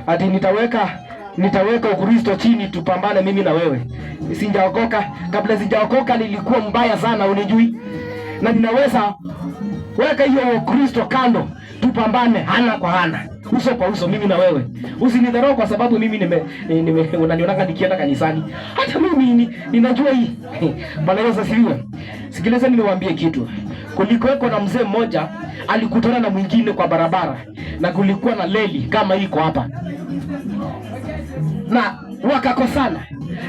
ati nitaweka Ukristo chini tupambane mimi na wewe. Sijaokoka. Kabla sijaokoka nilikuwa mbaya sana, unijui. Na ninaweza weka hiyo Ukristo kando, tupambane ana kwa ana, uso kwa uso, mimi na wewe. Usinidharau kwa sababu mimi unanionanga nikienda kanisani. Hata mimi ninajua hii. Bwana Yesu asifiwe. Sikiliza niwaambie kitu. Kulikuweko na mzee mmoja alikutana na mwingine kwa barabara, na kulikuwa na leli kama iko hapa. Na wakakosana.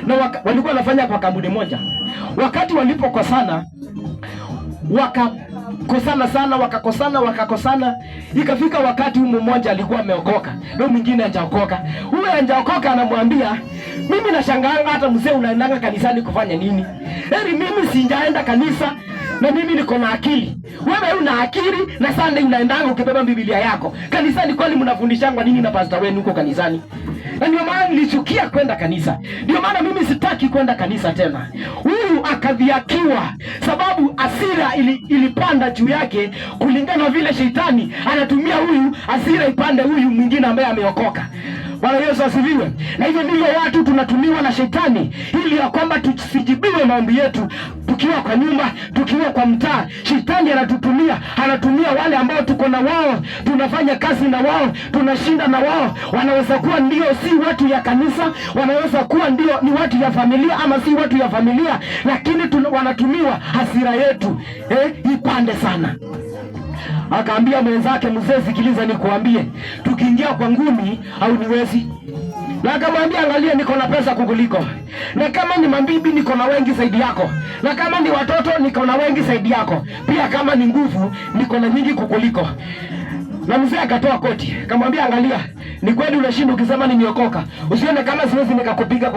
Na walikuwa wanafanya kwa kampuni moja. Wakati walipokosana, wakakosana. Ikafika wakati mmoja alikuwa ameokoka, na mwingine hajaokoka. Huyo hajaokoka anamwambia, mimi nashangaa hata mzee unaendanga kanisani kufanya nini? Heri mimi sijaenda kanisa na mimi niko na akili. Wewe una akili na Sunday unaendanga ukibeba Biblia yako. Kanisani kwani mnafundishangwa nini na pastor wenu huko kanisani? Na ndio maana nilichukia kwenda kanisa. Ndio maana mimi sitaki kwenda kanisa tena. Huyu akadhiakiwa sababu hasira ilipanda juu yake, kulingana vile shetani anatumia huyu hasira ipande huyu mwingine ambaye ameokoka. Bwana Yesu asifiwe. Na hivyo ndivyo watu tunatumiwa na shetani, ili ya kwamba tusijibiwe maombi yetu tukiwa kwa nyumba, tukiwa kwa mtaa. Shetani anatumia wale ambao tuko na wao, tunafanya kazi na wao, tunashinda na wao. Wanaweza kuwa ndio si watu ya kanisa, wanaweza kuwa ndio ni watu ya familia ama si watu ya familia, lakini wanatumiwa hasira yetu ipande sana. Akaambia mwenzake, mzee sikiliza nikuambie, tukiingia kwa ngumi au niwezi. Na akamwambia, angalia niko na pesa kukuliko. Na kama ni mabibi niko na wengi zaidi yako. Na kama ni watoto niko na wengi zaidi yako. Pia kama ni nguvu niko na nyingi kukuliko. Na mzee akatoa koti. Akamwambia, angalia, ni kweli unashinda ukisema nimeokoka. Usione kama siwezi nikakupiga.